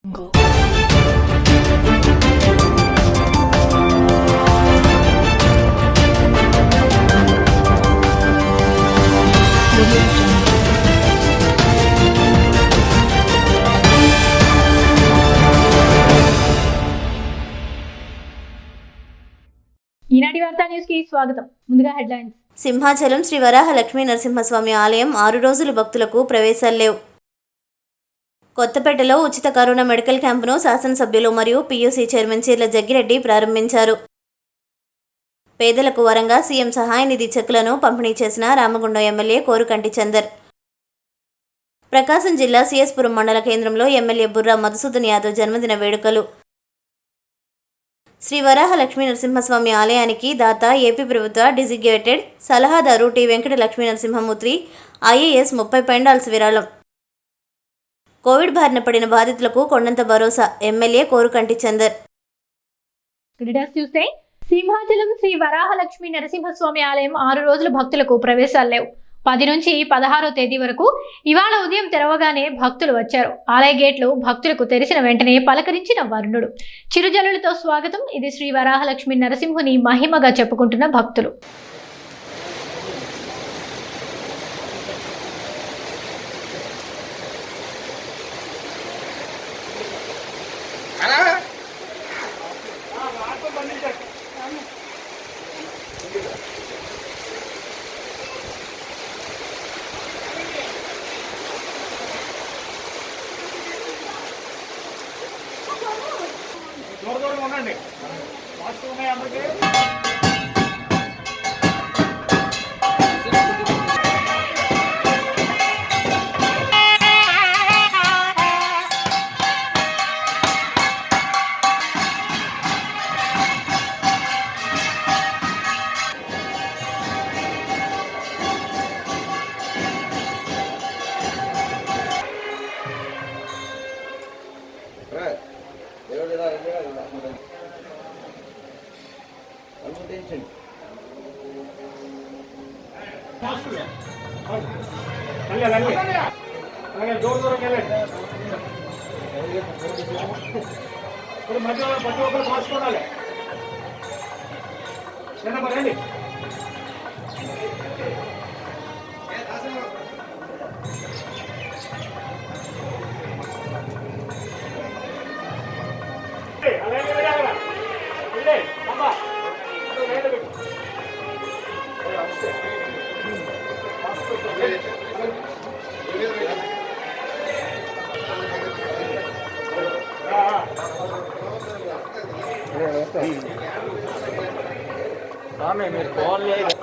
Go. ఈనాటి వార్తా news కి స్వాగతం. ముందుగా హెడ్లైన్స్. సింహాచలం శ్రీ వరాహ లక్ష్మీ నరసింహస్వామి ఆలయం 6 రోజులు భక్తులకు ప్రవేశాలు లేవు. కొత్తపేటలో ఉచిత కరోనా మెడికల్ క్యాంపును శాసనసభ్యులు మరియు పీయూసీ చైర్మన్ చీర్ల జగ్గిరెడ్డి ప్రారంభించారు. పేదలకు వరంగా సీఎం సహాయ నిధి చెక్కులను పంపిణీ చేసిన రామగుండం ఎమ్మెల్యే కోరుకంటి చందర్. ప్రకాశం జిల్లా సిఎస్పురం మండల కేంద్రంలో ఎమ్మెల్యే బుర్రా మధుసూదన్ యాదవ్ జన్మదిన వేడుకలు. శ్రీ వరాహ లక్ష్మీ నరసింహస్వామి ఆలయానికి దాత ఏపీ ప్రభుత్వ డిజిగ్నేటెడ్ సలహాదారు T Venkata Lakshmi Narasimhamurthy IAS 30 pandals విరాళం. కోవిడ్ బారిన పడిన బాధితులకు కొండంత భరోసా ఎమ్మెల్యే కోరుకంటి చందర్. చూస్తే సింహాచలం శ్రీ వరాహ లక్ష్మీ నరసింహస్వామి ఆలయం 6 రోజులు భక్తులకు ప్రవేశాలు లేవు. 10 నుంచి 16వ తేదీ వరకు ఇవాళ ఉదయం తెరవగానే భక్తులు వచ్చారు. ఆలయ గేట్లు భక్తులకు తెరిచిన వెంటనే పలకరించిన వరుణుడు. చిరుజల్లులతో స్వాగతం. ఇది శ్రీ వరాహలక్ష్మి నరసింహుని మహిమగా చెప్పుకుంటున్న భక్తులు. దూరం ఉండండి. మాస్క్ ఉన్నాయి అందరికీ. ఇప్పుడు మధ్యలో ప్రతి ఒక్కరు మార్చుకోవాలి. రండి. మీరు కాల్ చేయాలి.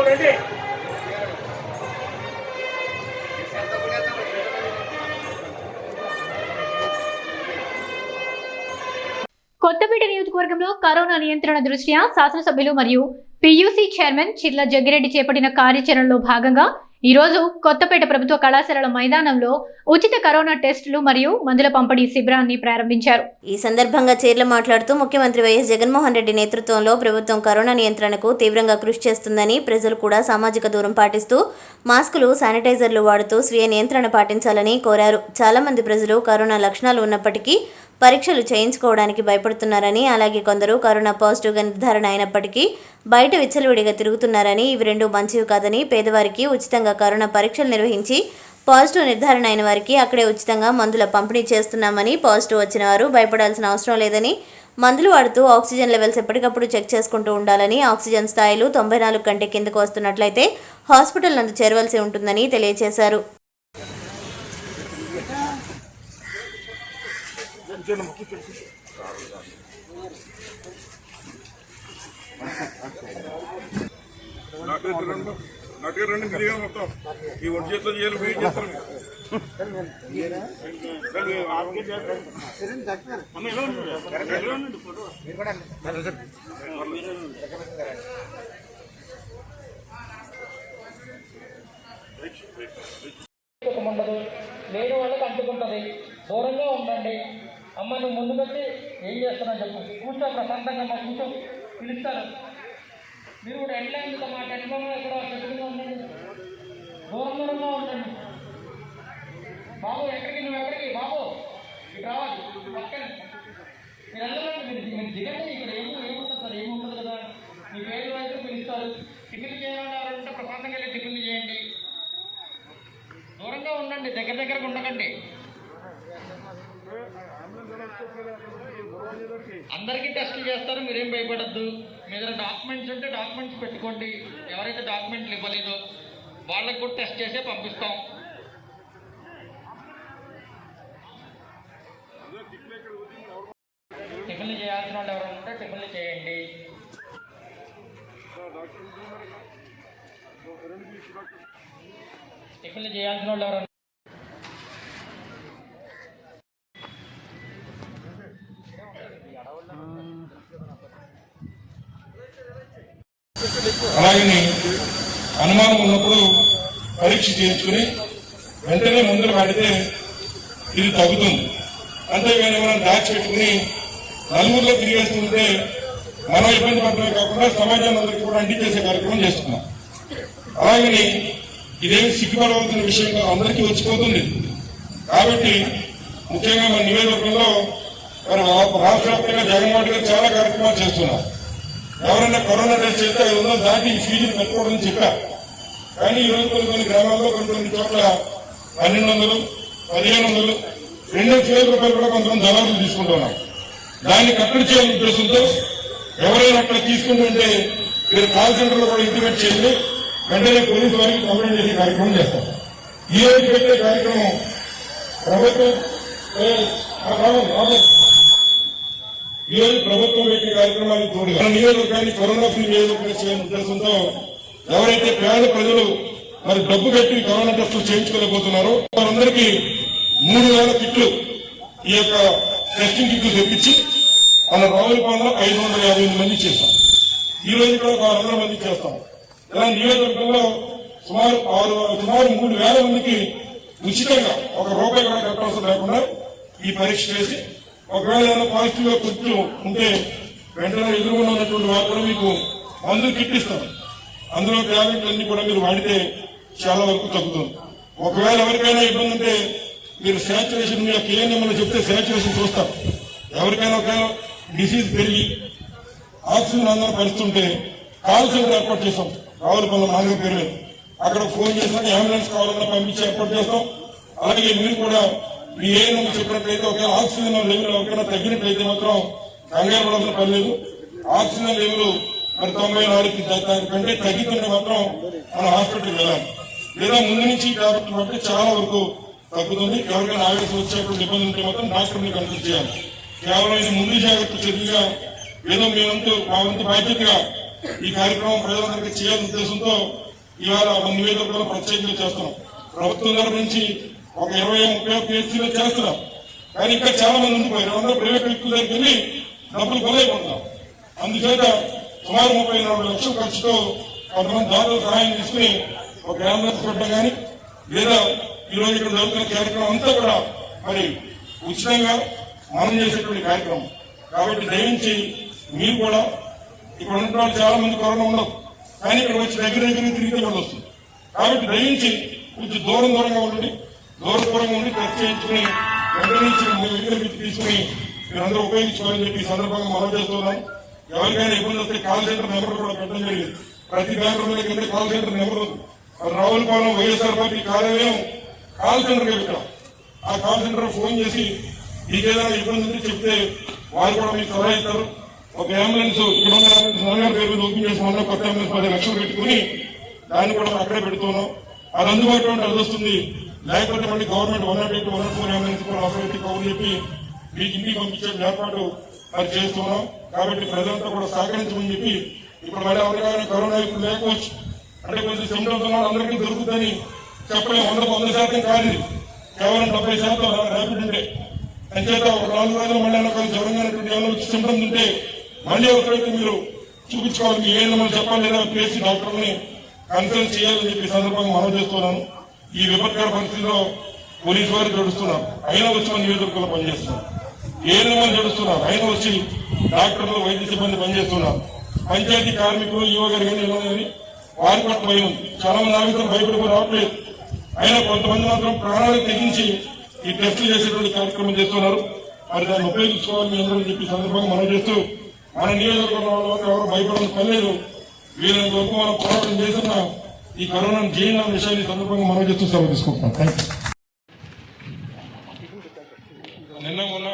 రెడీ. కొత్తపేట నియోజకవర్గంలో కరోనా నియంత్రణ దృష్ట్యా శాసనసభ్యులు మరియు పీయూసీ చైర్మన్ చీర్ల జగ్గిరెడ్డి చేపట్టిన కార్యాచరణలో భాగంగా ఈ రోజు కొత్తపేట ప్రభుత్వ కళాశాలల మైదానంలో ఉచిత కరోనా టెస్టులు మరియు మందుల పంపిణీ శిబిరాన్ని ప్రారంభించారు. ఈ సందర్భంగా చీర్ల మాట్లాడుతూ ముఖ్యమంత్రి వైఎస్ జగన్మోహన్ రెడ్డి నేతృత్వంలో ప్రభుత్వం కరోనా నియంత్రణకు తీవ్రంగా కృషి చేస్తుందని, ప్రజలు కూడా సామాజిక దూరం పాటిస్తూ మాస్కులు, శానిటైజర్లు వాడుతూ స్వీయ నియంత్రణ పాటించాలని కోరారు. చాలా మంది ప్రజలు కరోనా లక్షణాలు ఉన్నప్పటికీ పరీక్షలు చేయించుకోవడానికి భయపడుతున్నారని, అలాగే కొందరు కరోనా పాజిటివ్గా నిర్ధారణ అయినప్పటికీ బయట విచ్చలవిడిగా తిరుగుతున్నారని, ఇవి రెండు మంచివి కాదని, పేదవారికి ఉచితంగా కరోనా పరీక్షలు నిర్వహించి పాజిటివ్ నిర్ధారణ అయిన వారికి అక్కడే ఉచితంగా మందుల పంపిణీ చేస్తున్నామని, పాజిటివ్ వచ్చిన వారు భయపడాల్సిన అవసరం లేదని, మందులు వాడుతూ ఆక్సిజన్ లెవెల్స్ ఎప్పటికప్పుడు చెక్ చేసుకుంటూ ఉండాలని, ఆక్సిజన్ స్థాయిలు 94 కంటే కిందకు వస్తున్నట్లయితే హాస్పిటల్ నందు చేరవలసి ఉంటుందని తెలియజేశారు. నాకే రెండు మిలియన్ మొత్తం ఈ ఒంటి చేతిలో చేయాలి మీరు చేస్తారు లేని వాళ్ళకి అంటుకుంటుంది. దూరంగా ఉండండి. అమ్మ నువ్వు ముందుకొచ్చి ఏం చేస్తున్నావు చెప్పు. కూర్చో ప్రశాంతంగా, మా కూర్చో, పిలుస్తారు. మీరు కూడా ఎట్లా ఎందుకు మా టెన్లో ఇక్కడ చెట్టుగా ఉండండి. దూరంగా ఉండండి. బాబు ఎక్కడికి, నువ్వు ఎక్కడికి బాబు, ఇటు రావాలి పక్కన. మీరు వెళ్ళండి, మీరు దిగండి. ఇక్కడ ఏముంటుంది సార్, ఏముంటుంది కదా. మీ పేరు అయితే పిలుస్తారు. టిఫిన్ చేయాలంటే ప్రశాంతంగా వెళ్ళి టిఫిన్ చేయండి. దూరంగా ఉండండి, దగ్గరగా ఉండకండి. అందరికీ టెస్టులు చేస్తారు, మీరేం భయపడద్దు. మీ దగ్గర డాక్యుమెంట్స్ ఉంటే డాక్యుమెంట్స్ పెట్టుకోండి. ఎవరైతే డాక్యుమెంట్లు ఇవ్వలేదో వాళ్ళకి కూడా టెస్ట్ చేసే పంపిస్తాం. టిఫిన్లు చేయాల్సిన వాళ్ళు ఎవరైనా ఉంటే టిఫిన్లు చేయండి. టిఫిన్లు చేయాల్సిన వాళ్ళు ఎవరైనా అలాగని అనుమానం ఉన్నప్పుడు పరీక్ష చేయించుకుని వెంటనే మందులు వాడితే ఇది తగ్గుతుంది. అంతేగాని మనం దాచిపెట్టుకుని నలుగురిలో తిరిగేస్తుంటే మనం ఇబ్బంది పడటమే కాకుండా సమాజాన్ని అందరికీ కూడా అంటించేసే కార్యక్రమం చేస్తున్నాం. అలాగని ఇదేమి సిగ్గుపడవలసిన విషయంగా అందరికీ వచ్చిపోతుంది. కాబట్టి ముఖ్యంగా మన నియోజకవర్గంలో మరి రాష్ట్ర వ్యాప్తంగా జగన్మోహన్ గారు చాలా కార్యక్రమాలు చేస్తున్నారు. ఎవరైనా కరోనా టెస్ట్ చేస్తే 500 దాటి ఈ ఫీజులు పెట్టుకోవడం చెప్పారు. కానీ ఈ రోజు కొన్ని గ్రామాల్లో కొన్ని చోట్ల 1200, 1500, 2,000 రూపాయలు కూడా కొంతమంది దళారులు తీసుకుంటున్నారు. దాన్ని కట్టడి చేయాలనే ఉద్దేశంతో ఎవరైనా అట్లా తీసుకుంటుంటే మీరు కాల్ సెంటర్లో కూడా ఇంటిమేట్ చేయండి. వెంటనే పోలీసు వారికి కంప్లైంట్ చేసే కార్యక్రమం చేస్తాం. ఈ రోజు పెట్టే కార్యక్రమం ప్రభుత్వం ఈ రోజు ప్రభుత్వం పెట్టే కార్యక్రమానికి తోడుగా మన నియోజకవర్గాన్ని కరోనా ఫ్రీ నియోజకవర్గం చేయాలనే ఉద్దేశంతో ఎవరైతే పేద ప్రజలు మరి డబ్బు కట్టి కరోనా టెస్టులు చేయించుకోలేకపోతున్నారో వారందరికీ 3,000 కిట్లు ఈ యొక్క టెస్టింగ్ కిట్లు తెప్పించి మన రావులపాలెంలో 558 మంది చేస్తాం. ఈ రోజు కూడా 600 మంది చేస్తాం. ఇలా నియోజకవర్గంలో సుమారు 3,000 మందికి ఉచితంగా ₹1 కూడా కట్టవలసిన లేకుండా ఈ పరీక్ష చేసి ఒకవేళ ఏమైనా పాజిటివ్ గా కొంచెం ఉంటే వెంటనే ఎదురుగా ఉన్నటువంటి వారు కూడా మీకు మందులు కిట్టిస్తారు. అందులో ట్యాబ్లెట్లన్నీ కూడా మీరు వాడితే చాలా వరకు తగ్గుతుంది. ఒకవేళ ఎవరికైనా ఇబ్బంది ఉంటే మీరు శాచురేషన్ మీద కేఎన్ఎంలో చెప్తే శాచురేషన్ చూస్తారు. ఎవరికైనా ఒకవేళ డిసీజ్ పెరిగి ఆక్సిజన్ అందరూ పరిస్తుంటే కాల్ సెంటర్ ఏర్పాటు చేస్తాం. రావులపాలెం నాలుగు పేరు అక్కడ ఫోన్ చేస్తాం, అంబులెన్స్ కావాలన్నా పంపించి ఏర్పాటు చేస్తాం. అలాగే మీరు కూడా మీ ఏఎన్ఎం చెప్పినట్లయితే ఒకవేళ ఆక్సిజన్ లెవెల్ ఎవరికైనా తగ్గినట్లయితే మాత్రం కంగారు పడాల్సిన పని లేదు. ఆక్సిజన్ లెవెల్ మరి 94 కంటే తగ్గితే మాత్రం మనం హాస్పిటల్కి వెళ్ళాలి. లేదా ముందు నుంచి టాబ్లెట్లు పడితే చాలా వరకు తగ్గుతుంది. ఎవరికైనా ఆవేశం వచ్చేటువంటి ఇబ్బంది ఉంటే మాత్రం డాక్టర్ని కన్సల్ట్ చేయాలి. కేవలం ఇది ముందు జాగ్రత్త చర్యగా ఏదో మా వంతు బాధ్యతగా ఈ కార్యక్రమం ప్రజలందరికీ చేయాలనే ఉద్దేశంతో ఇవాళ మన నివేదికలో ప్రత్యేకంగా చేస్తున్నాం. ప్రభుత్వం దగ్గర నుంచి ఒక 20-30 PHCలో చేస్తున్నాం. కానీ ఇంకా చాలా మంది ఉండిపోయారు. అందరూ ప్రైవేట్ వ్యక్తుల దగ్గరికి వెళ్ళి డబ్బులు కొలైపోతున్నాం. అందుచేత సుమారు 34 లక్షల ఖర్చుతో కొంతమంది దాతల సహాయం తీసుకుని ఒక అంబులెన్స్ పెట్టడం కానీ లేదా ఈ రోజు ఇక్కడ జరుగుతున్న కార్యక్రమం అంతా కూడా మరి ఉచితంగా మనం చేసేటువంటి కార్యక్రమం. కాబట్టి దయించి మీరు కూడా ఇక్కడ ఉన్న వాళ్ళు చాలా మంది కరోనా ఉండవు, కానీ ఇక్కడ వచ్చి దగ్గర తిరిగితే వాళ్ళు వస్తుంది. కాబట్టి దయించి కొంచెం దూరంగా ఉండండి. దూరంగా ఉండి టెస్ట్ చేయించుకుని వెంటనే దగ్గర తీసుకుని మీరందరూ ఉపయోగించుకోవాలని చెప్పి ఈ సందర్భంగా మనం చేస్తున్నాం. ఎవరికైనా ఇబ్బంది వస్తే కాల్ సెంటర్ నెంబర్ కూడా పెట్టడం జరిగింది. ప్రతి బ్యాంకుల call centre number Ravulapalem YSR party కార్యాలయం కాల్ సెంటర్ పెట్టాం. ఆ కాల్ సెంటర్ ఫోన్ చేసి మీకేదైనా ఇబ్బంది ఉంటే చెప్తే వారు కూడా మీకు సలహా ఇస్తారు. ఒక అంబులెన్స్ ఇక్కడ నగర పేరు ఓపెన్ చేసి మొన్న కొత్త అంబులెన్స్ 10 లక్షలు పెట్టుకుని దాన్ని కూడా అక్కడే పెడుతున్నాం. అది అందుబాటులో అది వస్తుంది. లేకపోతే మళ్ళీ గవర్నమెంట్ 108, 104 అంబులెన్స్ కూడా అవసరం కౌలు చెప్పి మీకు ఇంటికి పంపించే ఏర్పాటు మరి చేస్తున్నాం. కాబట్టి ప్రజలంతా కూడా సహకరించమని చెప్పి ఇప్పుడు మళ్ళీ ఎవరికైనా కరోనా ఇప్పుడు లేకపోవచ్చు, అంటే కొంచెం సిమ్టమ్స్ ఉన్న అందరికీ దొరుకుతుందని చెప్పలేము. 100% కాదు, కేవలం 70% ర్యాపిడ్ ఉంటే అంచేత ఒక 4 రోజులు మళ్ళీ కొంచెం జ్వరంగా ఏమైనా వచ్చి సిమ్టమ్స్ ఉంటే మళ్ళీ ఒకరైతే మీరు చూపించుకోవాలి. మీ ఏమైనా చెప్పాలి లేదా పిఎస్సీ డాక్టర్ని కన్సల్ట్ చేయాలని చెప్పి సందర్భంగా మనం చేస్తున్నాను. ఈ విపత్కర పరిస్థితిలో పోలీసు వారు జడుస్తున్నారు, అయినా వచ్చి మన నియోజకవర్గంలో పనిచేస్తున్నారు. ఏఎన్ఎంలు జడుస్తున్నారు, అయినా వచ్చి డాక్టర్లు, వైద్య సిబ్బంది పనిచేస్తున్నారు. పంచాయతీ కార్మికులు, యువ గారు కానీ ఇలా కానీ వారి పట్ల భయం ఉంది. చాలా మంది నాయకులు భయపడిపోయి రావట్లేదు. అయినా కొంతమంది మాత్రం ప్రాణాలు తెగించి ఈ టెస్టులు చేసేటువంటి కార్యక్రమం చేస్తున్నారు. మరి దాన్ని ఉపయోగించుకోవాలని మీ అందరూ చెప్పి సందర్భంగా మనం చేస్తూ మన నియోజకవర్గంలో వాళ్ళ ఎవరు భయపడాల్సిన పని లేదు. వీళ్ళని వరకు మనం పోరాటం చేస్తున్న ఈ కరోనాను జయించిన విషయాన్ని సందర్భంగా మనం చేస్తూ సెలవు తీసుకుంటున్నాం. Thank you. నిన్న మొన్న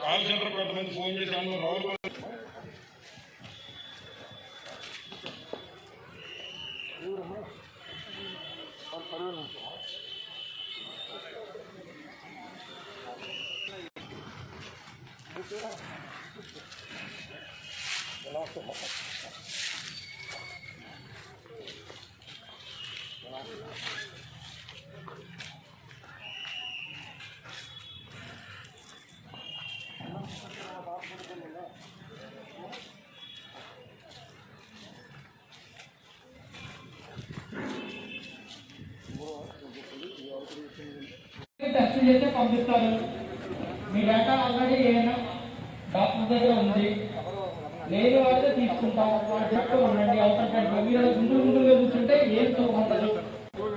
కాల్ సెంటర్ కొంతమంది ఫోన్ చేసి అన్న రావులు టెస్ట్ చేస్తే పంపిస్తారు. మీ డేటా ఆల్రెడీ ఏమైనా డాక్టర్ దగ్గర ఉంది, లేదు వాడితే తీసుకుంటాం. వాడు చెప్తూ ఉండండి. అవసరం మీరు గుంటూరుగా కూర్చుంటే ఏం చూడమంటారు,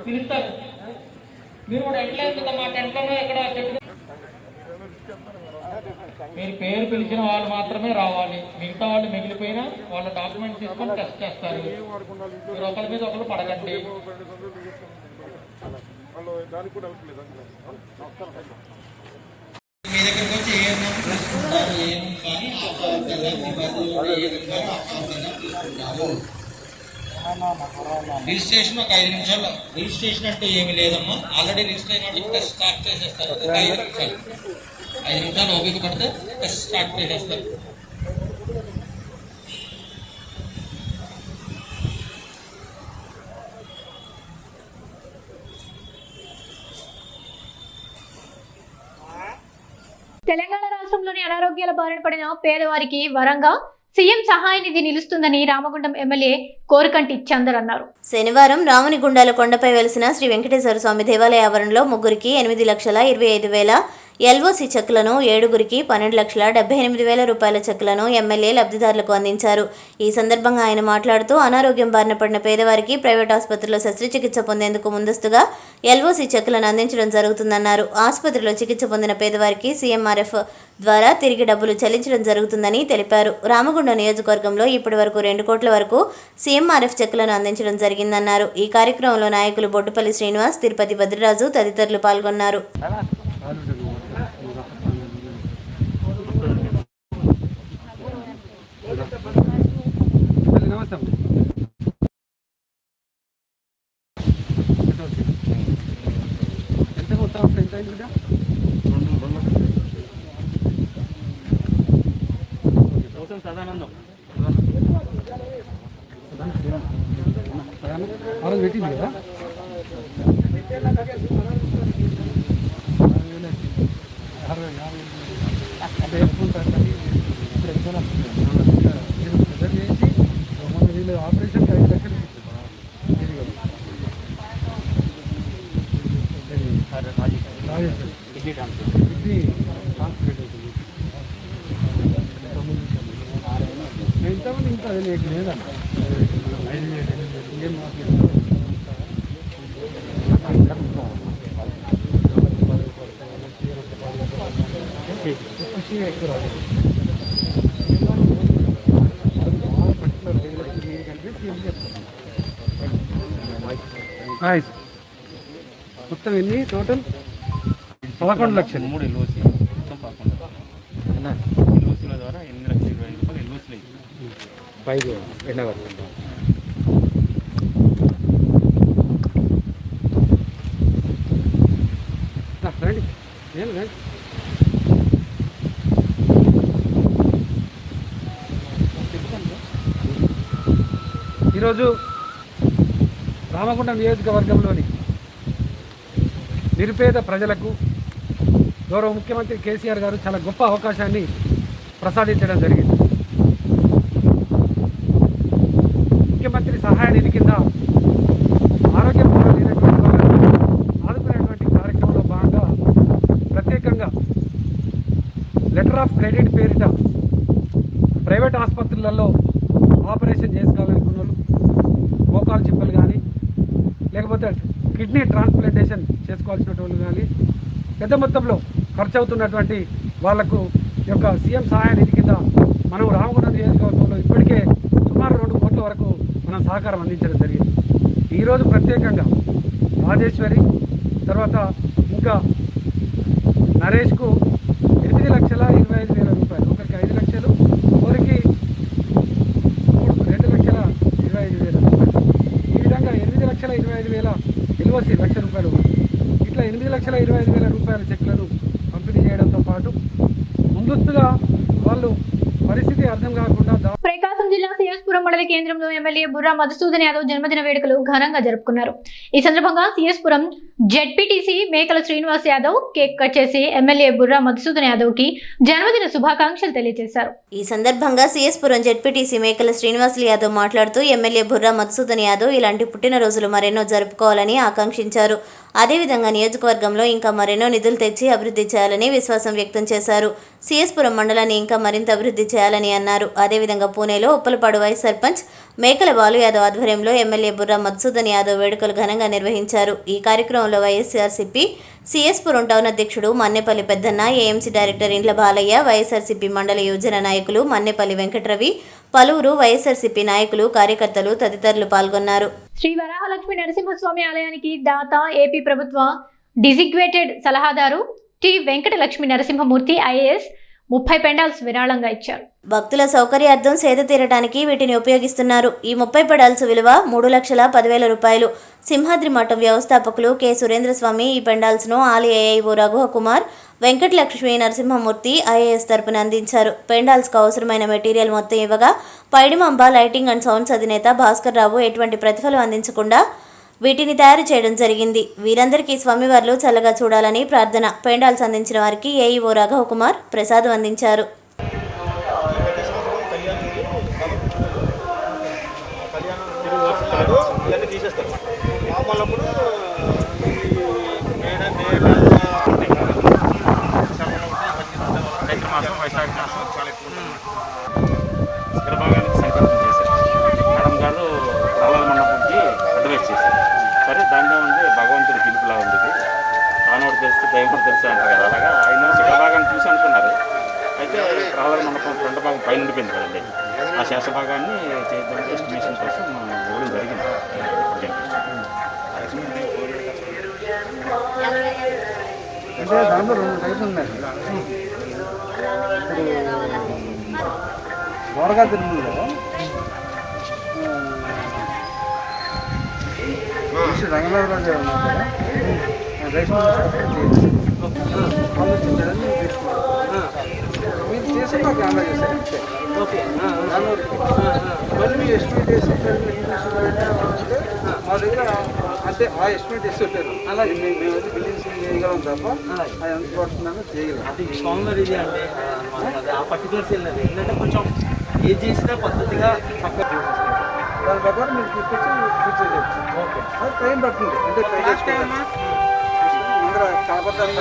పిలుస్తారు. మీరు కూడా ఎట్లా వెళ్తుందా మా టెంట్లోనే ఎక్కడ చెప్పి మీరు పేరు పిలిచిన వాళ్ళు మాత్రమే రావాలి. మిగతా వాళ్ళు మిగిలిపోయినా వాళ్ళ డాక్యుమెంట్ తీసుకొని టెస్ట్ చేస్తారు. మీరు ఒకరి మీద ఒకరు పడకండి. మీ దగ్గరకు వచ్చి ఏమన్నా తీసుకుంటారు, ఏమి కానీ రిజిస్ట్రేషన్ ఒక 5 నిమిషాలు. రిజిస్ట్రేషన్ అంటే ఏమి లేదమ్మా, ఆల్రెడీ రిజిస్టర్ అయిన టెస్ట్ స్టార్ట్ చేసేస్తారు. 5 నిమిషాలు ఓపిక పడితే టెస్ట్ స్టార్ట్ చేసేస్తారు. తెలంగాణ రాష్ట్రంలోని అనారోగ్యాల బారిన పడిన పేదవారికి వరంగా సీఎం సహాయ నిధి నిలుస్తుందని రామగుండం ఎమ్మెల్యే కోరకంటి చందర్ అన్నారు. శనివారం రామునిగుండాల కొండపై వెలిసిన శ్రీ వెంకటేశ్వర స్వామి దేవాలయ ఆవరణలో ముగ్గురికి 8,25,000 ఎల్ఓసి చెక్కులను, 7గురికి 12,78,000 రూపాయల చెక్కులను ఎమ్మెల్యే లబ్ధిదారులకు అందించారు. ఈ సందర్భంగా ఆయన మాట్లాడుతూ అనారోగ్యం బారిన పడిన పేదవారికి ప్రైవేట్ ఆసుపత్రిలో శస్త్రచికిత్స పొందేందుకు ముందస్తుగా ఎల్ఓసి చెక్కులను అందించడం జరుగుతుందన్నారు. ఆసుపత్రిలో చికిత్స పొందిన పేదవారికి సీఎంఆర్ఎఫ్ ద్వారా తిరిగి డబ్బులు చెల్లించడం జరుగుతుందని తెలిపారు. రామగుండం నియోజకవర్గంలో ఇప్పటి వరకు 2 కోట్ల వరకు సీఎంఆర్ఎఫ్ చెక్కులను అందించడం జరిగిందన్నారు. ఈ కార్యక్రమంలో నాయకులు బొడ్డుపల్లి శ్రీనివాస్, తిరుపతి భద్రరాజు తదితరులు పాల్గొన్నారు. పెట్టింది కదా ఆపరేషన్ 5 లక్షలు ఎంతమంది ఇంకా అది లేక లేదన్న ఏం ఎక్కువ మొత్తం ఎన్ని టోటల్ 11 లక్షలు 3 ఎల్ఓసి మొత్తం 11 ఎల్ఓసీల ద్వారా 8,20,000 రూపాయలు ఎల్ఓసీలు అయ్యింది. 5 ఎండవరకు రండి నేను రండి ఈరోజు రామగుండం నియోజకవర్గంలోని నిరుపేద ప్రజలకు గౌరవ ముఖ్యమంత్రి కేసీఆర్ గారు చాలా గొప్ప అవకాశాన్ని ప్రసాదించడం జరిగింది. ముఖ్యమంత్రి సహాయ నిధి కింద ఆరోగ్యం లేనటువంటి వాళ్ళని ఆదుకునేటువంటి కార్యక్రమంలో భాగంగా లెటర్ ఆఫ్ క్రెడిట్ పేరిట ప్రైవేట్ ఆసుపత్రులలో ఆపరేషన్ చేసుకోవాలనుకున్న వాళ్ళు, మోకాలు చిప్పలు కానీ లేకపోతే కిడ్నీ ట్రాన్స్ప్లాంటేషన్ చేసుకోవాల్సిన వాళ్ళు కానీ పెద్ద మొత్తంలో ఖర్చు అవుతున్నటువంటి వాళ్లకు యొక్క సీఎం సహాయ నిధి కింద మనం రామగుండం నియోజకవర్గంలో ఇప్పటికే సుమారు 2 కోట్ల వరకు మనం సహకారం అందించడం జరిగింది. ఈరోజు ప్రత్యేకంగా రాజేశ్వరి తర్వాత ఇంకా నరేష్కు 8,25,000 రూపాయలు, ఒకరికి 5 లక్షలు, ఒకరికి 2,25,000 రూపాయలు, ఈ విధంగా 8,25,000 ఎల్ఓసి ₹1,00,000 ఇట్లా 8,25,000 రూపాయల చెక్లను పంపిణీ చేయడంతో పాటు ముందస్తుగా వాళ్ళు పరిస్థితి అర్థం కాకుండా ప్రకాశం జిల్లా సిఎస్పురం మండల కేంద్రంలో ఎమ్మెల్యే బుర్రా మధుసూదన్ యాదవ్ జన్మదిన వేడుకలు ఘనంగా జరుపుకున్నారు. ఈ సందర్భంగా సిఎస్పురం జెడ్పీటీసీ మేకల శ్రీనివాస్ యాదవ్ కేక్ కట్ చేసి ఎమ్మెల్యే బుర్రా మధుసూదన్ యాదవ్ కి జన్మదిన శుభాకాంక్షలు తెలియజేశారు. ఈ సందర్భంగా సిఎస్పురం జెడ్పీటీసీ మేకల శ్రీనివాస్ యాదవ్ మాట్లాడుతూ ఎమ్మెల్యే బుర్రా మధుసూదన్ యాదవ్ ఇలాంటి పుట్టినరోజులు మరెన్నో జరుపుకోవాలని ఆకాంక్షించారు. అదేవిధంగా నియోజకవర్గంలో ఇంకా మరెన్నో నిధులు తెచ్చి అభివృద్ధి చేయాలని విశ్వాసం వ్యక్తం చేశారు. సిఎస్పురం మండలాన్ని ఇంకా మరింత అభివృద్ధి చేయాలని అన్నారు. అదేవిధంగా పూణేలో ఉప్పలపాడు వైస్ సర్పంచ్ మేకల బాలు యాదవ్ ఆధ్వర్యంలో ఎమ్మెల్యే బుర్రా మధుసూదన్ యాదవ్ వేడుకలు ఘనంగా నిర్వహించారు. ఈ కార్యక్రమంలో వైఎస్ఆర్సీపీ సిఎస్పురం టౌన్ అధ్యక్షుడు మన్నెపల్లి పెద్దన్న, ఏఎంసీ డైరెక్టర్ ఇండ్ల బాలయ్య, వైఎస్ఆర్సీపీ మండల యువజన నాయకులు మన్నెపల్లి వెంకటరవి, పలువురు వైఎస్ఆర్సీపీ నాయకులు, కార్యకర్తలు తదితరులు పాల్గొన్నారు. శ్రీ వరాహలక్ష్మి నరసింహస్వామి ఆలయానికి దాత ఏపీ ప్రభుత్వ డిజిగ్నేటెడ్ సలహాదారు T Venkatalakshmi Narasimhamurthy IAS 30 pandals విరాళంగా ఇచ్చారు. భక్తుల సౌకర్యార్థం సేద తీరటానికి వీటిని ఉపయోగిస్తున్నారు. ఈ 30 పెండాల్స్ విలువ ₹3,10,000 రూపాయలు. సింహాద్రి మఠం వ్యవస్థాపకులు కె సురేంద్రస్వామి ఈ పెండాల్స్ను ఆలయ ఏఐఓ రఘుకుమార్ వెంకటలక్ష్మి నరసింహమూర్తి ఐఏఎస్ తరపున అందించారు. పెండాల్స్కు అవసరమైన మెటీరియల్ మొత్తం ఇవ్వగా పైడిమాంబ లైటింగ్ అండ్ సౌండ్స్ అధినేత భాస్కర్ రావు ఎటువంటి ప్రతిఫలం అందించకుండా వీటిని తయారు చేయడం జరిగింది. వీరందరికీ స్వామివార్లు చల్లగా చూడాలని ప్రార్థన. పెండాల్స్ అందించిన వారికి ఏఈఓ రఘుకుమార్ ప్రసాదం అందించారు. మేడం గారు రాళ్ళ మండపంకి అడ్వైస్ చేశారు. సరే దానిలో ఉంది భగవంతుడి పిలుపులా ఉంది, తానోడు తెలుసు దైవం తెలుసు అంటారు కదా, అలాగా ఆయన శిఖరభాగాన్ని చూసి అనుకున్నారు. అయితే రాళ్ళ మండపం ఫ్రంట్ భాగం పైన ఉండిపోయింది కదండి, ఆ శేష భాగాన్ని చేయడానికి ఎస్టిమేషన్ కోసం ఇవ్వడం జరిగింది. దాంట్లో 2 టైప్స్ ఉన్నాయి. ఇప్పుడు ద్వారకా తిరుమలలో రంగనాథరాజు గారు ఉన్నారు కదా, మీరు చేసి మాకు ఆంధ్ర చేశారు. ఓకే, మళ్ళీ మీరు ఎస్టిమేట్ చేసి మా దగ్గర అంటే ఆ ఎస్టిమేట్ చేసి పెట్టారు. అలాగే మేము వచ్చి బిల్డింగ్స్ చేయగలం తప్ప అది ఎంత పడుతుందని చేయగలం. అది స్ట్రాంగ్గా ఇది అంటే ఆ పర్టికులర్స్ వెళ్ళినది ఏంటంటే కొంచెం ఏది చేసినా పద్ధతిగా చక్కగా దాని ప్రకారం మీరు తీసుకొచ్చి ఫిక్స్ చేయవచ్చు. ఓకే, అది టైం పడుతుంది. అంటే ట్రై చేసుకుంటాం అందరూ కాపర్దాన్ని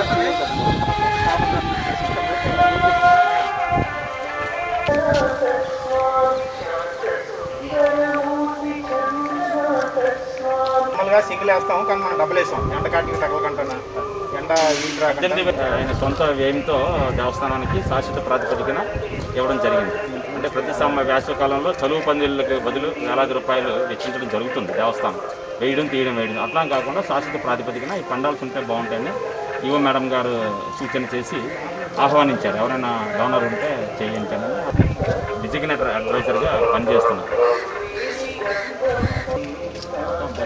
మామూలుగా సింగిల్ వేస్తాము, కానీ మనం డబ్బులు వేస్తాం ఎండ కాటికి తగ్గకంటున్నా ఎండ ఆయన సొంత వ్యయంతో దేవస్థానానికి శాశ్వత ప్రాతిపదికన ఇవ్వడం జరిగింది. అంటే ప్రతి వేసవి కాలంలో చలువు పందిళ్ళకి బదులు వేలాది రూపాయలు వెచ్చించడం జరుగుతుంది దేవస్థానం, వేయడం తీయడం. అట్లా కాకుండా శాశ్వత ప్రాతిపదికన ఈ పండాల్సి ఉంటే బాగుంటాయని ఈవో మేడం గారు సూచన చేసి ఆహ్వానించారు. ఎవరైనా డోనర్ ఉంటే చేయించాలని డిజిగ్నేటర్ అడ్వైజర్గా పనిచేస్తున్నారు.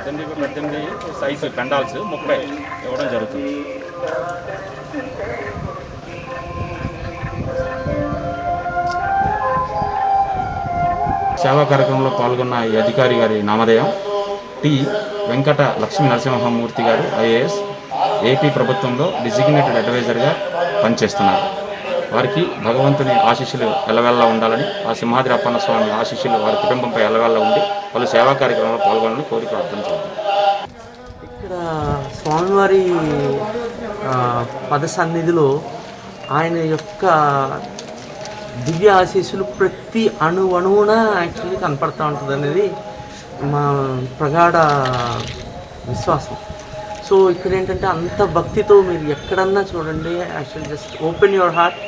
18 సైజు పెండాల్స్ 30 ఇవ్వడం జరుగుతుంది. సేవా కార్యక్రమంలో పాల్గొన్న ఈ అధికారి గారి నామధేయం టి వెంకట లక్ష్మీ నరసింహమూర్తి గారు ఐఏఎస్, ఏపీ ప్రభుత్వంలో డిజిగ్నేటెడ్ అడ్వైజర్గా పనిచేస్తున్నారు. వారికి భగవంతుని ఆశీస్సులు ఎల్లవెల్లా ఉండాలని, ఆ సింహాద్రి అప్పన్న స్వామి ఆశీస్సులు వారి కుటుంబంపై ఎల్లవెల్లా ఉండి వాళ్ళు సేవా కార్యక్రమంలో పాల్గొనాలని కోరి ప్రార్థన చేస్తారు. ఇక్కడ స్వామివారి పద సన్నిధిలో ఆయన యొక్క దివ్య ఆశీస్సులు ప్రతి అణువున యాక్చువల్లీ కనపడతా ఉంటుంది అనేది మా ప్రగాఢ విశ్వాసం. సో ఇక్కడ ఏంటంటే అంత భక్తితో మీరు ఎక్కడన్నా చూడండి, actually just open your heart,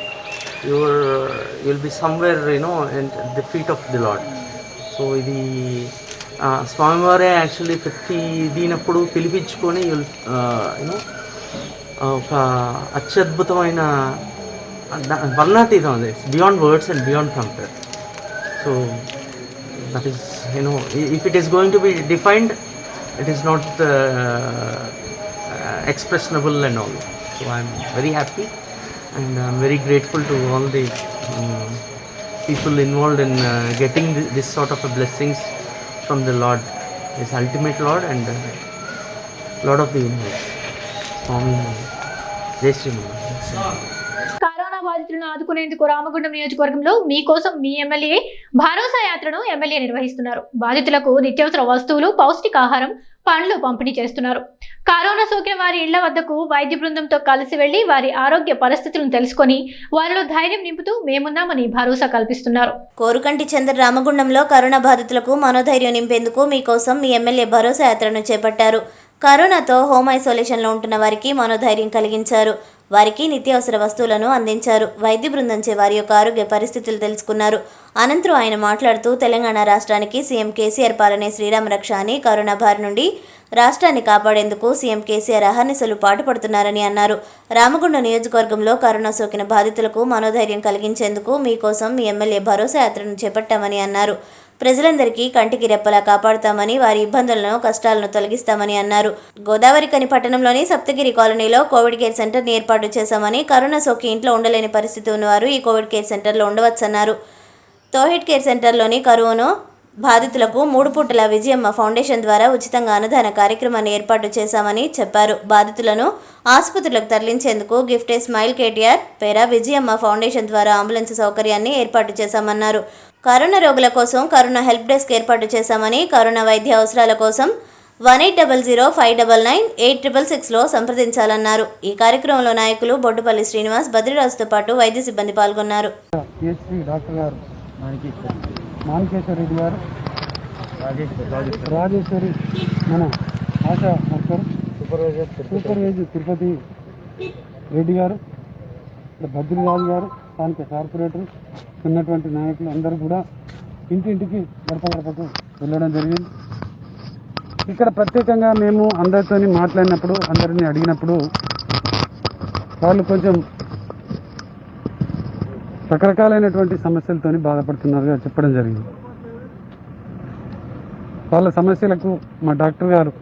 will be somewhere the feet of the lord. So ఇది స్వామివారే యాక్చువల్లీ ప్రతి దీనప్పుడు పిలిపించుకొని ఒక అత్యద్భుతమైన వర్ణాతీతం అది, it's beyond words and beyond compare. So that is if it is going to be defined, it is not expressionable and all. So I am very happy and I am very grateful to all the people involved in getting this sort of a blessings from the Lord, His ultimate Lord and Lord of the universe, Swami Jai Shri Mangal. Corona బాధితులను ఆదుకునేందుకు రామగుండం నియోజకవర్గంలో మీకోసం మీ MLA భరోసా యాత్రను MLA నిర్వహిస్తున్నారు. బాధితులకు నిత్యావసర వస్తువులు, పౌష్టికాహారం, పండ్లు పంపిణీ చేస్తున్నారు. కరోనా సోకిన వారి ఇళ్ల వద్దకు వైద్య బృందంతో కలిసి వెళ్లి వారి ఆరోగ్య పరిస్థితులను తెలుసుకొని వారిలో ధైర్యం నింపుతూ మేమున్నామని భరోసా కల్పిస్తున్నారు. కోరుకంటి చంద్ర రామగుండంలో కరోనా బాధితులకు మనోధైర్యం నింపేందుకు మీకోసం మీ ఎమ్మెల్యే భరోసా యాత్రను చేపట్టారు. కరోనాతో హోమ్ ఐసోలేషన్లో ఉంటున్న వారికి మనోధైర్యం కలిగించారు. వారికి నిత్యావసర వస్తువులను అందించారు. వైద్య బృందంచే వారి యొక్క ఆరోగ్య పరిస్థితులు తెలుసుకున్నారు. అనంతరం ఆయన మాట్లాడుతూ తెలంగాణ రాష్ట్రానికి సీఎం కేసీఆర్ పాలనే శ్రీరామ రక్ష అని, కరోనా బారి నుండి రాష్ట్రాన్ని కాపాడేందుకు సీఎం కేసీఆర్ అహర్నిశలు పాటుపడుతున్నారని అన్నారు. రామగుండం నియోజకవర్గంలో కరోనా సోకిన బాధితులకు మనోధైర్యం కలిగించేందుకు మీకోసం మీ ఎమ్మెల్యే భరోసా యాత్రను చేపట్టామని అన్నారు. ప్రజలందరికీ కంటికి రెప్పలా కాపాడుతామని, వారి ఇబ్బందులను, కష్టాలను తొలగిస్తామని అన్నారు. గోదావరిఖని పట్టణంలోని సప్తగిరి కాలనీలో కోవిడ్ కేర్ సెంటర్ని ఏర్పాటు చేశామని, కరోనా సోకి ఇంట్లో ఉండలేని పరిస్థితి ఉన్నవారు ఈ కోవిడ్ కేర్ సెంటర్లో ఉండవచ్చన్నారు. తోహిడ్ కేర్ సెంటర్లోని కరోనా బాధితులకు 3 పూటల విజయమ్మ ఫౌండేషన్ ద్వారా ఉచితంగా అన్నదాన కార్యక్రమాన్ని ఏర్పాటు చేశామని చెప్పారు. బాధితులను ఆసుపత్రులకు తరలించేందుకు గిఫ్ట్ ఏ స్మైల్ కేటీఆర్ పేర విజయమ్మ ఫౌండేషన్ ద్వారా అంబులెన్స్ సౌకర్యాన్ని ఏర్పాటు చేశామన్నారు. కరోనా రోగుల కోసం కరోనా హెల్ప్ డెస్క్ ఏర్పాటు చేశామని, కరోనా వైద్య అవసరాల కోసం 1800-599-8666లో సంప్రదించాలన్నారు. ఈ కార్యక్రమంలో నాయకులు బొడ్డుపల్లి శ్రీనివాస్, బద్రిరాజుతో పాటు వైద్య సిబ్బంది పాల్గొన్నారు. డాక్టర్ గారు మాణికేశ్వర రెడ్డి గారు, రాజేశ్వరి మన ఆశా వర్కర్, సూపర్వైజర్ తిరుపతి రెడ్డి గారు, బద్రిరాజు గారు, స్థానిక కార్పొరేటర్, ఉన్నటువంటి నాయకులు అందరూ కూడా ఇంటింటికి గడపకు వెళ్ళడం జరిగింది. ఇక్కడ ప్రత్యేకంగా మేము అందరితో మాట్లాడినప్పుడు, అందరినీ అడిగినప్పుడు వాళ్ళు కొంచెం రకరకాలైనటువంటి సమస్యలతో బాధపడుతున్నారుగా చెప్పడం జరిగింది. వాళ్ళ సమస్యలకు మా డాక్టర్ గారు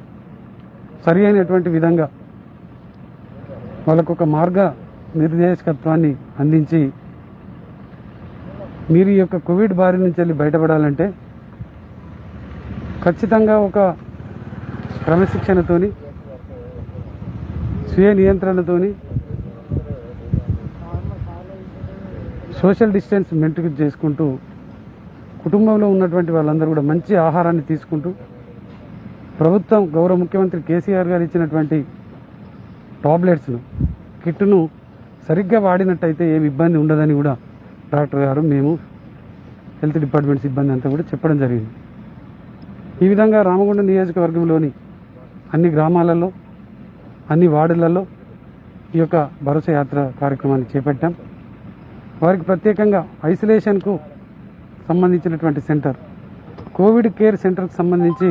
సరి అయినటువంటి విధంగా వాళ్ళకు ఒక మార్గ నిర్దేశకత్వాన్ని అందించి, మీరు ఈ యొక్క కోవిడ్ బారి నుంచి వెళ్ళి బయటపడాలంటే ఖచ్చితంగా ఒక క్రమశిక్షణతోని, స్వీయ నియంత్రణతోని, సోషల్ డిస్టెన్స్ మెయింటైన్ చేసుకుంటూ, కుటుంబంలో ఉన్నటువంటి వాళ్ళందరూ కూడా మంచి ఆహారాన్ని తీసుకుంటూ, ప్రభుత్వం గౌరవ ముఖ్యమంత్రి కేసీఆర్ గారు ఇచ్చినటువంటి టాబ్లెట్స్ను, కిట్ను సరిగ్గా వాడినట్టయితే ఏమి ఇబ్బంది ఉండదని కూడా డాక్టర్ గారు, మేము హెల్త్ డిపార్ట్మెంట్ సిబ్బంది అంతా కూడా చెప్పడం జరిగింది. ఈ విధంగా రామగుండం నియోజకవర్గంలోని అన్ని గ్రామాలలో, అన్ని వార్డులలో ఈ యొక్క భరోసా యాత్ర కార్యక్రమాన్ని చేపట్టాం. వారికి ప్రత్యేకంగా ఐసోలేషన్కు సంబంధించినటువంటి సెంటర్, కోవిడ్ కేర్ సెంటర్కి సంబంధించి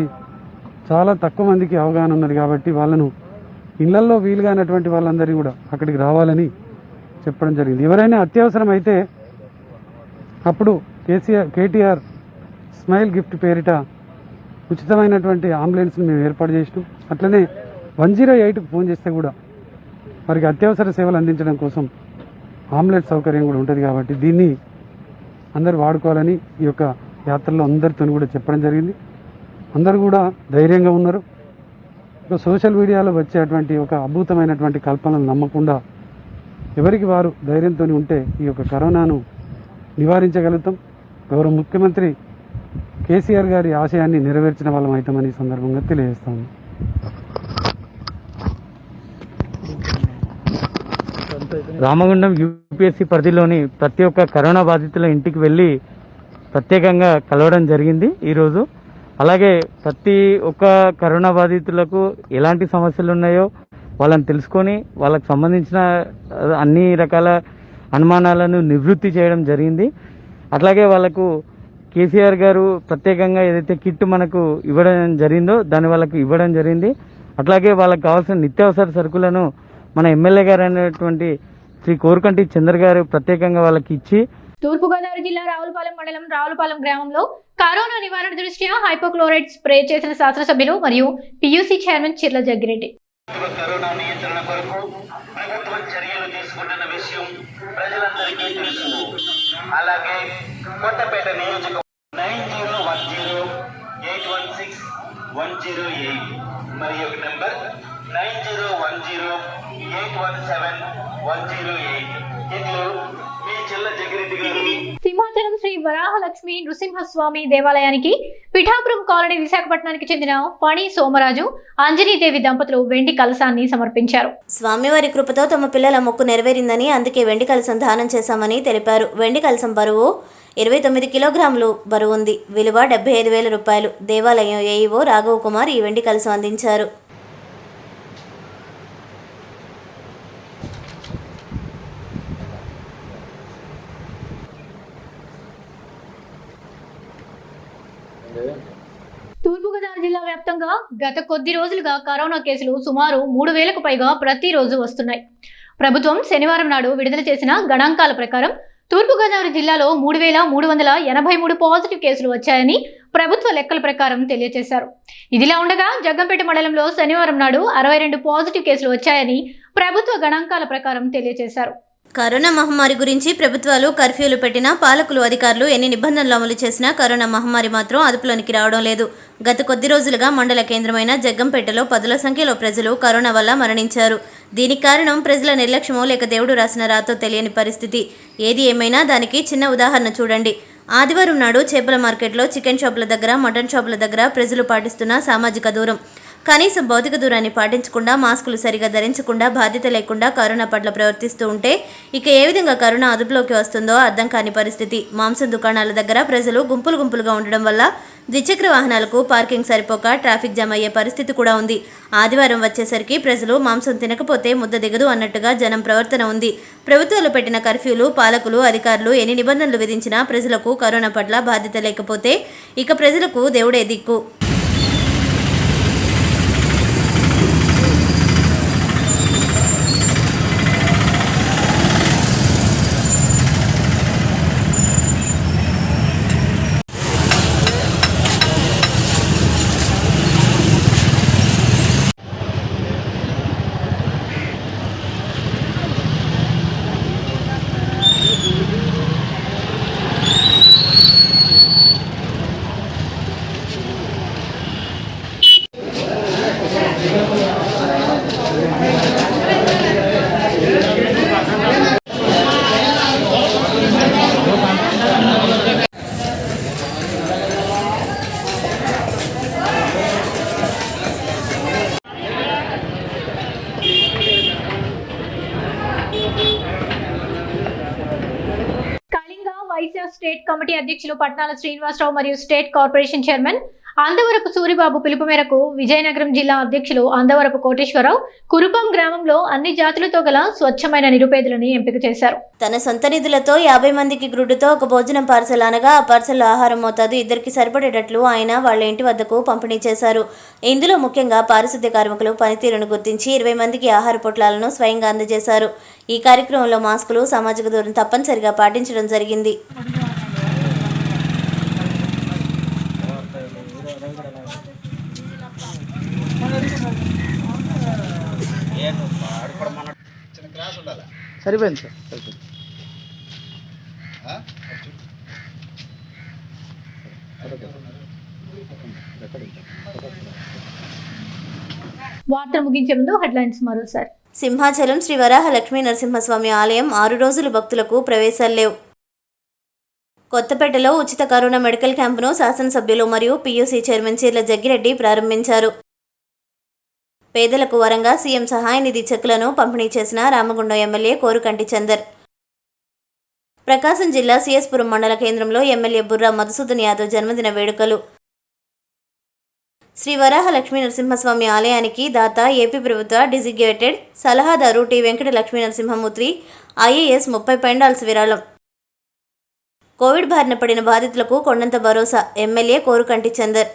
చాలా తక్కువ మందికి అవగాహన ఉన్నది కాబట్టి వాళ్ళను ఇళ్లల్లో వీలుగానటువంటి వాళ్ళందరినీ కూడా అక్కడికి రావాలని చెప్పడం జరిగింది. ఎవరైనా అత్యవసరం అయితే అప్పుడు కేటీఆర్ స్మైల్ గిఫ్ట్ పేరిట ఉచితమైనటువంటి అంబులెన్స్ని మేము ఏర్పాటు చేసినాం. అట్లనే 108కు ఫోన్ చేస్తే కూడా వారికి అత్యవసర సేవలు అందించడం కోసం అంబులెన్స్ సౌకర్యం కూడా ఉంటుంది. కాబట్టి దీన్ని అందరూ వాడుకోవాలని ఈ యొక్క యాత్రలో అందరితో కూడా చెప్పడం జరిగింది. అందరూ కూడా ధైర్యంగా ఉన్నారు. ఒక సోషల్ మీడియాలో వచ్చేటువంటి ఒక అద్భుతమైనటువంటి కల్పనలు నమ్మకుండా ఎవరికి వారు ధైర్యంతో ఉంటే ఈ యొక్క కరోనాను నివారించగలుగుతాం. గౌరవ ముఖ్యమంత్రి కేసీఆర్ గారి ఆశయాన్ని నెరవేర్చిన వాళ్ళం అవుతామని ఈ సందర్భంగా తెలియజేస్తాము. రామగుండం యూపీఎస్సీ పరిధిలోని ప్రతి ఒక్క కరోనా బాధితుల ఇంటికి వెళ్ళి ప్రత్యేకంగా కలవడం జరిగింది ఈరోజు. అలాగే ప్రతి ఒక్క కరోనా బాధితులకు ఎలాంటి సమస్యలు ఉన్నాయో వాళ్ళని తెలుసుకొని వాళ్ళకు సంబంధించిన అన్ని రకాల అనుమానాలను నివృత్తి చేయడం జరిగింది. అట్లాగే వాళ్ళకు కేసీఆర్ గారు ప్రత్యేకంగా ఏదైతే కిట్ మనకు ఇవ్వడం జరిగిందో దాన్ని వాళ్ళకు ఇవ్వడం జరిగింది. అట్లాగే వాళ్ళకి కావాల్సిన నిత్యావసర సరుకులను మన ఎమ్మెల్యే గారు అనేటువంటి శ్రీ కోరుకంటి చంద్ర గారు ప్రత్యేకంగా వాళ్ళకి ఇచ్చి తూర్పుగోదావరి జిల్లా రావులపాలెం మండలం రావులపాలెం గ్రామంలో కరోనా నివారణ దృష్ట్యా హైపోక్లోరైడ్ స్ప్రే చేసిన శాసనసభ్యులు మరియు PUC chairman Chirla Jaggi Reddy. Corona నియంత్రణ కొరకు ప్రభుత్వం చర్యలు తీసుకుంటున్న విషయం ప్రజలందరికీ తెలుసు. అలాగే కొత్తపేట నియోజకవర్గం 9010816108 మరి యొక్క నంబర్ 9010817108. ఇందులో మీ చిల్ల జగ్గిరెడ్డి గారు. సింహాచలం శ్రీ వరాహలక్ష్మి నృసింహస్వామి దేవాలయానికి పిఠాపురం కాలనీ విశాఖపట్నానికి చెందిన పణి సోమరాజు అంజనీదేవి దంపతులు వెండి కలశాన్ని సమర్పించారు. స్వామివారి కృపతో తమ పిల్లల మొక్కు నెరవేరిందని, అందుకే వెండి కలశం దానం చేశామని తెలిపారు. వెండి కలశం బరువు 29 కిలోగ్రాములు బరువు ఉంది. విలువ 75,000 రూపాయలు. దేవాలయం ఏఈఓ రాఘవ్ కుమార్ ఈ వెండి కలశం అందించారు. తూర్పుగోదావరి జిల్లా వ్యాప్తంగా గత కొద్ది రోజులుగా కరోనా కేసులు సుమారు 3,000కు పైగా ప్రతిరోజు వస్తున్నాయి. ప్రభుత్వం శనివారం నాడు విడుదల చేసిన గణాంకాల ప్రకారం తూర్పుగోదావరి జిల్లాలో 3,383 పాజిటివ్ కేసులు వచ్చాయని ప్రభుత్వ లెక్కల ప్రకారం తెలియజేశారు. ఇదిలా ఉండగా జగ్గంపేట మండలంలో శనివారం నాడు 62 పాజిటివ్ కేసులు వచ్చాయని ప్రభుత్వ గణాంకాల ప్రకారం తెలియజేశారు. కరోనా మహమ్మారి గురించి ప్రభుత్వాలు కర్ఫ్యూలు పెట్టినా పాలకులు అధికారులు ఎన్ని నిబంధనలు అమలు చేసినా కరోనా మహమ్మారి మాత్రం అదుపులోనికి రావడం లేదు. గత కొద్ది రోజులుగా మండల కేంద్రమైన జగ్గంపేటలో 10ల సంఖ్యలో ప్రజలు కరోనా వల్ల మరణించారు. దీనికి కారణం ప్రజల నిర్లక్ష్యమో లేక దేవుడు రాసిన రాతో తెలియని పరిస్థితి. ఏది ఏమైనా దానికి చిన్న ఉదాహరణ చూడండి. ఆదివారం నాడు చేపల మార్కెట్లో చికెన్ షాపుల దగ్గర, మటన్ షాపుల దగ్గర ప్రజలు పాటిస్తున్న సామాజిక దూరం, కనీసం భౌతిక దూరాన్ని పాటించకుండా, మాస్కులు సరిగా ధరించకుండా, బాధ్యత లేకుండా కరోనా పట్ల ప్రవర్తిస్తూ ఉంటే ఇక ఏ విధంగా కరోనా అదుపులోకి వస్తుందో అర్థం కాని పరిస్థితి. మాంసం దుకాణాల దగ్గర ప్రజలు గుంపులు గుంపులుగా ఉండడం వల్ల ద్విచక్ర వాహనాలకు పార్కింగ్ సరిపోక ట్రాఫిక్ జామ్ అయ్యే పరిస్థితి కూడా ఉంది. ఆదివారం వచ్చేసరికి ప్రజలు మాంసం తినకపోతే ముద్ద దిగదు అన్నట్టుగా జనం ప్రవర్తన ఉంది. ప్రభుత్వాలు పెట్టిన కర్ఫ్యూలు, పాలకులు, అధికారులు ఎన్ని నిబంధనలు విధించినా ప్రజలకు కరోనా పట్ల బాధ్యత లేకపోతే ఇక ప్రజలకు దేవుడే దిక్కు. స్టేట్ కమిటీ అధ్యక్షులు పట్నాల శ్రీనివాసరావు మరియు state corporation chairman Andavarapu Suribabu పిలుపు మేరకు విజయనగరం జిల్లా అధ్యక్షులు అందవరపు కోటేశ్వరరావు కురుపం గ్రామంలో అన్ని జాతులతో గల స్వచ్ఛమైన నిరుపేదలని ఎంపిక చేశారు. తన సొంత నిధులతో 50 మందికి గ్రుడ్డుతో ఒక భోజనం పార్సల్ అనగా ఆ పార్సల్ ఆహారం మోతాదు ఇద్దరికి సరిపడేటట్లు ఆయన వాళ్ళ ఇంటి వద్దకు పంపిణీ చేశారు. ఇందులో ముఖ్యంగా పారిశుద్ధ్య కార్మికులు పనితీరును గుర్తించి 20 మందికి ఆహార పొట్లాలను స్వయంగా అందజేశారు. ఈ కార్యక్రమంలో మాస్కులు, సామాజిక దూరం తప్పనిసరిగా పాటించడం జరిగింది. సరిపోయింది సార్, సరిపోయింది. వార్తలు ముగించే ముందు హెడ్లైన్స్ మరోసారి. సింహాచలం శ్రీ వరాహలక్ష్మి నరసింహస్వామి ఆలయం 6 రోజులు భక్తులకు ప్రవేశాలు లేవు. కొత్తపేటలో ఉచిత కరోనా మెడికల్ క్యాంపును శాసనసభ్యులు మరియు పియూసీ చైర్మన్ చీర్ల జగ్గిరెడ్డి ప్రారంభించారు. పేదలకు వరంగా సీఎం సహాయ నిధి చెక్కులను పంపిణీ చేసిన రామగుండం ఎమ్మెల్యే కోరుకంటి చందర్. ప్రకాశం జిల్లా సిఎస్పురం మండల కేంద్రంలో ఎమ్మెల్యే బుర్రా మధుసూదన్ యాదవ్ జన్మదిన వేడుకలు. శ్రీ వరాహ లక్ష్మీ నరసింహస్వామి ఆలయానికి దాత ఏపీ ప్రభుత్వ డిజిగ్నేటెడ్ సలహాదారు T Venkata Lakshmi Narasimhamurthy IAS 30 pandals విరాళం. కోవిడ్ బారిన పడిన బాధితులకు కొండంత భరోసా ఎమ్మెల్యే కోరుకంటి చందర్.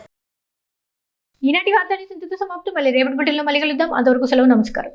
ఈనాటి వార్తని ఇంతటితో సమాప్తం. మళ్ళీ రేపటి బులెటిన్లో మళ్ళీ కలుద్దాం. అంతవరకు సెలవు. నమస్కారం.